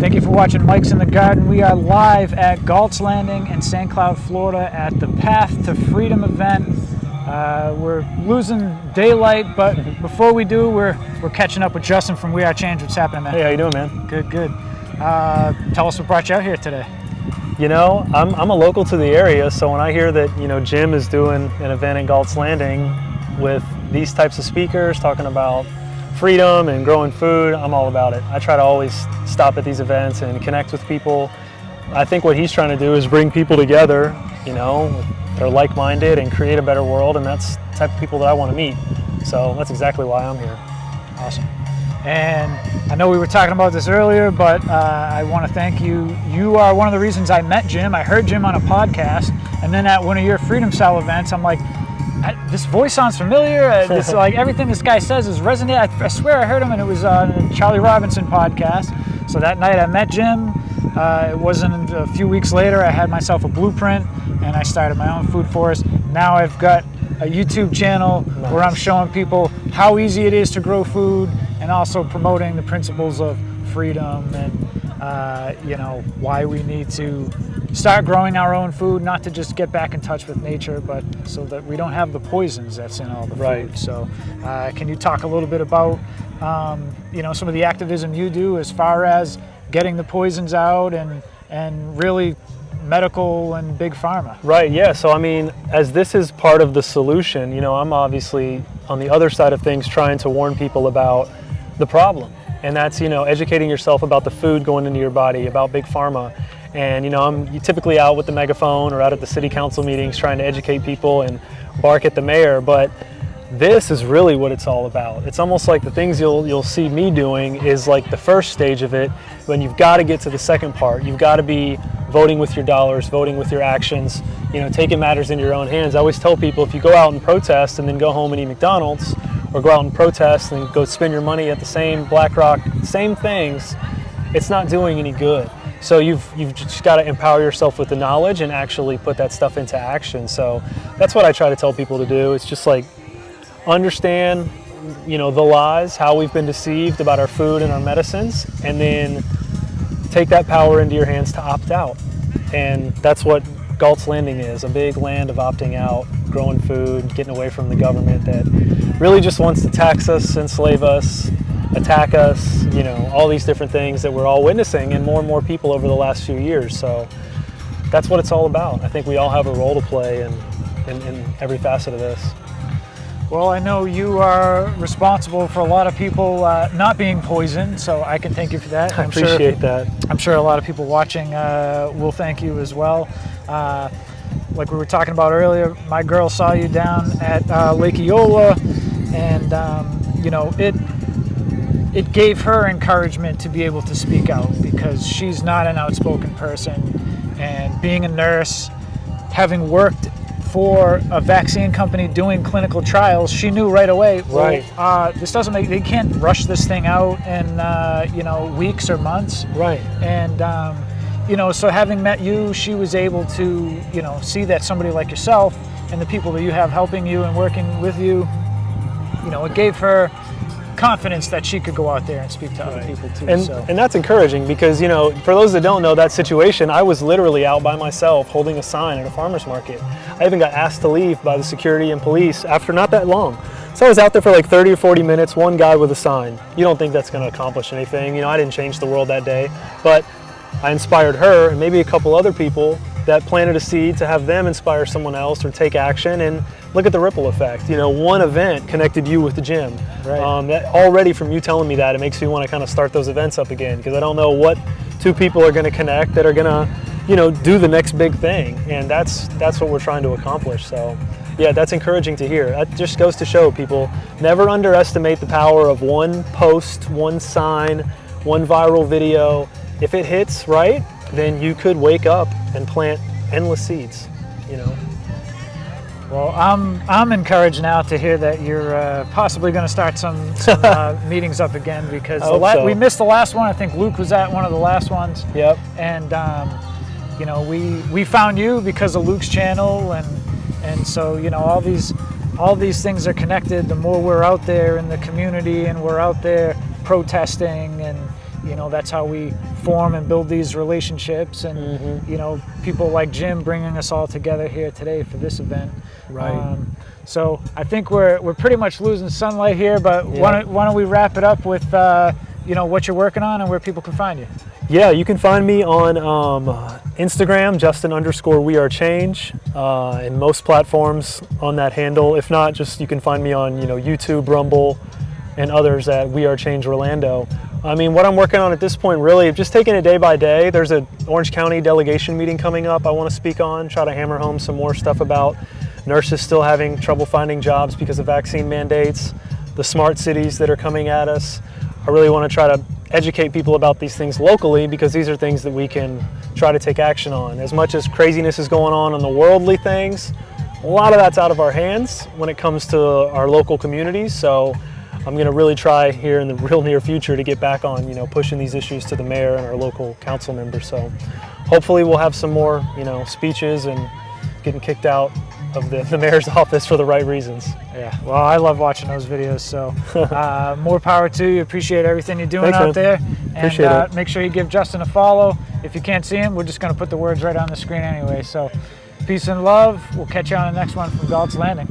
Thank you for watching Mike's in the Garden. We are live at Galts Landing in St. Cloud, Florida at the Path to Freedom event. We're losing daylight, but before we do, we're catching up with Justin from We Are Change. What's happening, man? Hey, how you doing, man? Good, good. Tell us what brought you out here today. You know, I'm a local to the area, so when I hear that, you know, Jim is doing an event at Galts Landing with these types of speakers talking about freedom and growing food, I'm all about it. I try to always stop at these events and connect with people. I think what he's trying to do is bring people together, you know, that are like-minded and create a better world, and that's the type of people that I want to meet. So that's exactly why I'm here. Awesome. And I know we were talking about this earlier, but I want to thank you. You are one of the reasons I met Jim. I heard Jim on a podcast, and then at one of your Freedom Cell events, I'm like, this voice sounds familiar. This, like, everything this guy says is resonant. I swear I heard him, and it was on the Charlie Robinson podcast. So that night I met Jim. It wasn't a few weeks later, I had myself a blueprint, and I started my own food forest. Now I've got a YouTube channel where I'm showing people how easy it is to grow food, and also promoting the principles of freedom and you know, why we need to start growing our own food, not to just get back in touch with nature, but so that we don't have the poisons that's in all the food. So can you talk a little bit about you know, some of the activism you do as far as getting the poisons out and really medical and big pharma? Right, yeah. So I mean, as this is part of the solution, you know, I'm obviously on the other side of things trying to warn people about the problem. And that's, you know, educating yourself about the food going into your body, about big pharma. And, you know, I'm typically out with the megaphone or out at the city council meetings trying to educate people and bark at the mayor. But this is really what it's all about. It's almost like the things you'll see me doing is like the first stage of it, when you've got to get to the second part. You've got to be voting with your dollars, voting with your actions, you know, taking matters into your own hands. I always tell people, if you go out and protest and then go home and eat McDonald's, or go out and protest and go spend your money at the same BlackRock, same things, it's not doing any good. So you've just got to empower yourself with the knowledge and actually put that stuff into action. So that's what I try to tell people to do. It's just like, understand, you know, the lies, how we've been deceived about our food and our medicines, and then take that power into your hands to opt out. And that's what Galts Landing is, a big land of opting out, growing food, getting away from the government that really just wants to tax us, enslave us, attack us, you know, all these different things that we're all witnessing, and more people over the last few years. So that's what it's all about. I think we all have a role to play in every facet of this. Well, I know you are responsible for a lot of people not being poisoned, so I can thank you for that. I appreciate that. I'm sure a lot of people watching will thank you as well. Like we were talking about earlier, my girl saw you down at Lake Eola, and you know, it gave her encouragement to be able to speak out, because she's not an outspoken person, and being a nurse, having worked for a vaccine company doing clinical trials, she knew right away, well, this doesn't make, they can't rush this thing out in you know, weeks or months. Right. And you know, so having met you, she was able to, you know, see that somebody like yourself and the people that you have helping you and working with you, you know, it gave her confidence that she could go out there and speak to other people too. And that's encouraging, because, you know, for those that don't know that situation, I was literally out by myself holding a sign at a farmer's market. I even got asked to leave by the security and police after not that long. So I was out there for like 30 or 40 minutes, one guy with a sign. You don't think that's going to accomplish anything. You know, I didn't change the world that day, but I inspired her and maybe a couple other people that planted a seed to have them inspire someone else or take action, and look at the ripple effect. You know, one event connected you with the gym. Right. That already, from you telling me that, it makes me want to kind of start those events up again, because I don't know what two people are going to connect that are going to, you know, do the next big thing, and that's what we're trying to accomplish. So yeah, that's encouraging to hear. That just goes to show people, never underestimate the power of one post, one sign, one viral video. If it hits right, then you could wake up and plant endless seeds, you know. Well, I'm encouraged now to hear that you're possibly going to start some meetings up again, because we missed the last one. I think Luke was at one of the last ones. Yep. And you know, we found you because of Luke's channel, and so, you know, all these things are connected. The more we're out there in the community and we're out there protesting and, you know, that's how we form and build these relationships, and you know, people like Jim bringing us all together here today for this event. Right. So I think we're pretty much losing sunlight here, but why don't we wrap it up with you know, what you're working on and where people can find you. Yeah, you can find me on Instagram, Justin_WeAreChange, and most platforms on that handle. If not, just you can find me on, you know, YouTube, Rumble, and others at We Are Change Orlando. I mean, what I'm working on at this point, really, just taking it day by day. There's an Orange County delegation meeting coming up I want to speak on, try to hammer home some more stuff about nurses still having trouble finding jobs because of vaccine mandates, the smart cities that are coming at us. I really want to try to educate people about these things locally, because these are things that we can try to take action on. As much as craziness is going on the worldly things, a lot of that's out of our hands when it comes to our local communities. So I'm going to really try here in the real near future to get back on, you know, pushing these issues to the mayor and our local council members. So hopefully we'll have some more, you know, speeches and getting kicked out of the mayor's office for the right reasons. Yeah, well, I love watching those videos, so more power to you. Appreciate everything you're doing. Thanks, out there. Appreciate and it. Make sure you give Justin a follow. If you can't see him, we're just going to put the words right on the screen anyway. So peace and love. We'll catch you on the next one from Galts Landing.